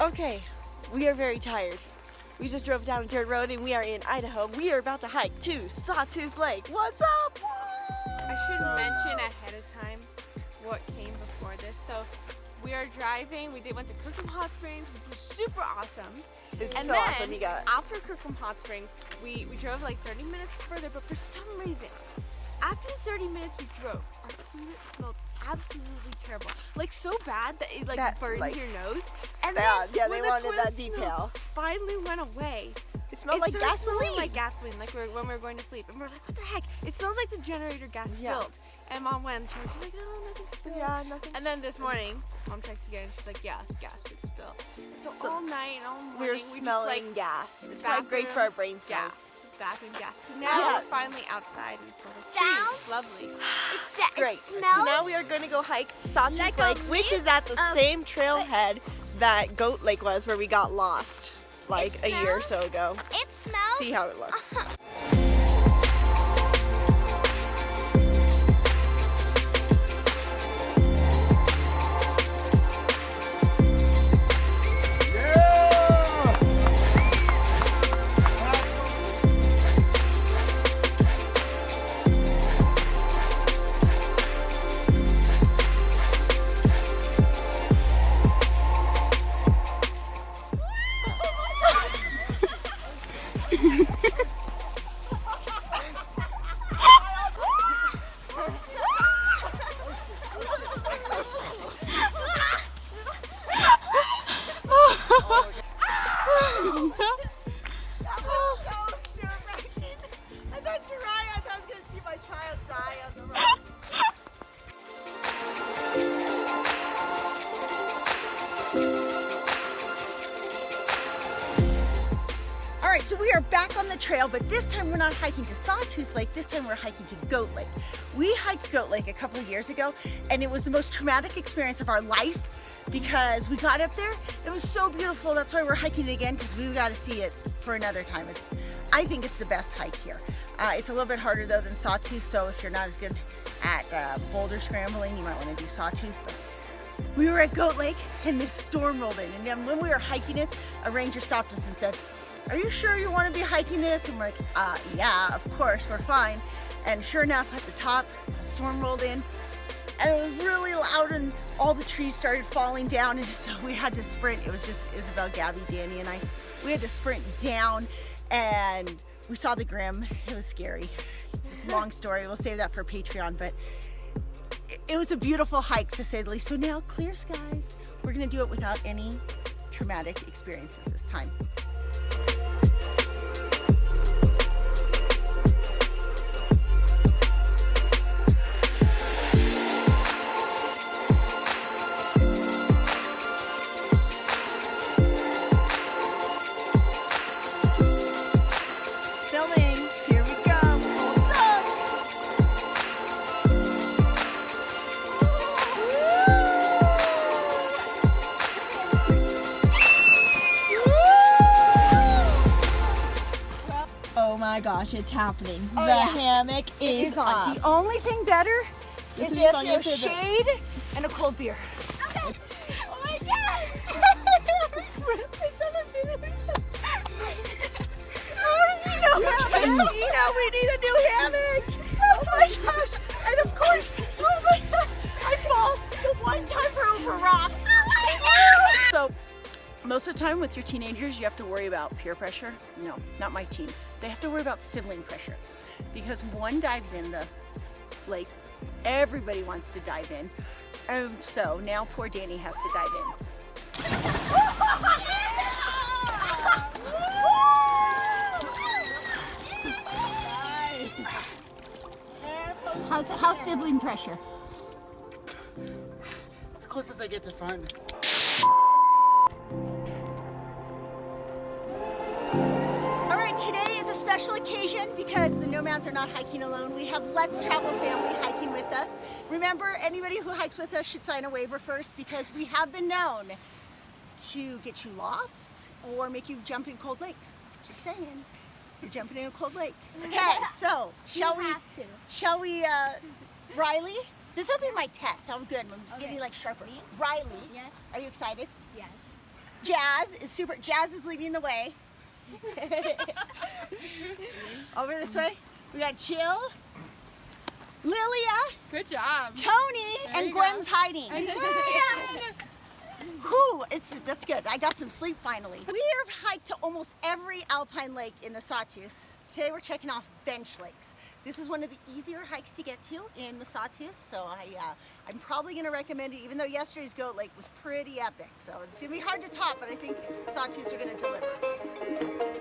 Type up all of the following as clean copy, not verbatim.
Okay, we are very tired. We just drove down a dirt road and we are in Idaho. We are about to hike to Sawtooth Lake. What's up? I should mention ahead of time what came before this. So we are driving. We went to Kirkham Hot Springs, which was super awesome. It's and so then awesome. You got after Kirkham Hot Springs, we drove like 30 minutes further. But for some reason, after the 30 minutes we drove, our toilet smelled absolutely terrible. Like so bad that it like burns your nose. And then yeah, when they wanted toilet that detail. Finally went away. It smelled like gasoline. Like gasoline, like when we were going to sleep. And we're like, what the heck? It smells like the generator gas spilled. And Mom went and checked. She's like, no, nothing spilled. Yeah, nothing. And then this morning, Mom checked again. And she's like, yeah, gas did spill. So all night and all morning, we're smelling just, like, gas. It's probably great for our brain cells. Gas. Bathroom gas. So now we're finally outside and it smells like trees. Lovely. Great. It smells so now we are going to go hike Sawtooth like Lake, which is at the same trailhead that Goat Lake was, where we got lost like a year or so ago. It smells. See how it looks. So we are back on the trail, but this time we're not hiking to Sawtooth Lake. This time we're hiking to Goat Lake. We hiked Goat Lake a couple of years ago, and it was the most traumatic experience of our life because we got up there. It was so beautiful. That's why we're hiking it again, because we got to see it for another time. I think it's the best hike here. It's a little bit harder though than Sawtooth, so if you're not as good at boulder scrambling, you might want to do Sawtooth. But we were at Goat Lake, and this storm rolled in, and then when we were hiking it, a ranger stopped us and said, "Are you sure you want to be hiking this?" And we're like, yeah, of course, we're fine. And sure enough, at the top, a storm rolled in, and it was really loud, and all the trees started falling down, and so we had to sprint. It was just Isabel, Gabby, Danny, and I. We had to sprint down, and we saw the Grim. It was scary. It's a long story. We'll save that for Patreon, but it was a beautiful hike, to say the least. So now, clear skies. We're gonna do it without any traumatic experiences this time. Oh my gosh, it's happening. Oh, the hammock is on. The only thing better is if there's shade and a cold beer. Okay. Oh my god! You know we need a new hammock. Oh my gosh. And of course, oh my gosh, I fall the one time over rocks. Oh my god! So, most of the time with your teenagers, you have to worry about peer pressure. No, not my teens. They have to worry about sibling pressure, because one dives in the lake, everybody wants to dive in. So now poor Danny has to dive in. How's sibling pressure? As close as I get to find. Today is a special occasion because the Nomads are not hiking alone. We have Let's Travel family hiking with us. Remember, anybody who hikes with us should sign a waiver first, because we have been known to get you lost or make you jump in cold lakes. Just saying. You're jumping in a cold lake. Okay, so shall we, Riley? This will be my test. I'm good. I'm just getting like sharper. Me? Riley. Yes. Are you excited? Yes. Jazz is super. Jazz is leading the way. Over this way, we got Jill, Lilia, Good job. Tony, There and you Gwen's go. hiding. Yes. Whew, that's good. I got some sleep finally. We have hiked to almost every alpine lake in the Sawtooths. Today we're checking off bench lakes. This is one of the easier hikes to get to in the Sawtooths, so I'm probably going to recommend it, even though yesterday's Goat Lake was pretty epic. So it's going to be hard to top, but I think Sawtooths are going to deliver.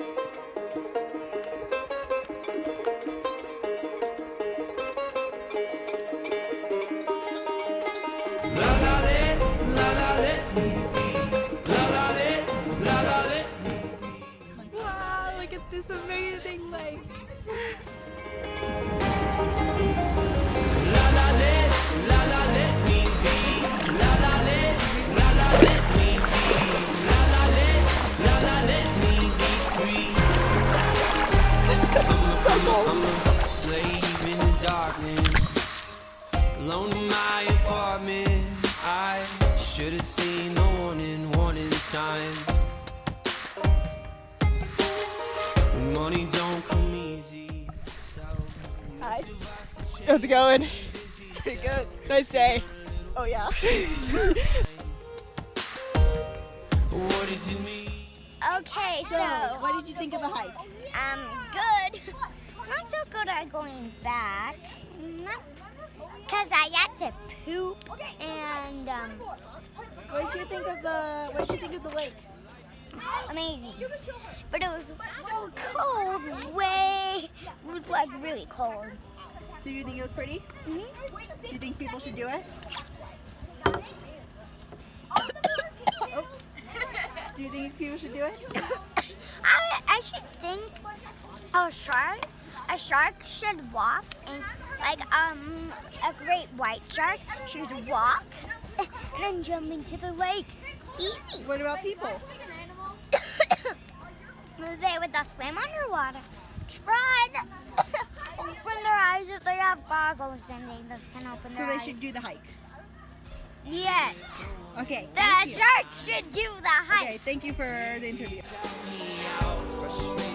Wow, look at this amazing lake. I'm a slave in the darkness, alone in my apartment. I should have seen the warning sign. Money don't come easy. Hi. How's it going? Pretty good. Nice day. Oh yeah. What does it mean? Okay, So, so what did you think of the hike? good. Not so good at going back. Because I had to poop and What did you think of the lake? amazing. But it was cold, it was like really cold. Do you think it was pretty? Mhm. Do you think people should do it? Do you think people should do it? I should think a shark should walk, and like a great white shark should walk and then jump into the lake. Easy. What about people? They would just swim underwater. Try to open their eyes if they have goggles, then they just can open So their they eyes. should do the hike. Yes. Okay. The thank you. shark should do the hike. Okay, thank you for the interview. Me out, frustrated.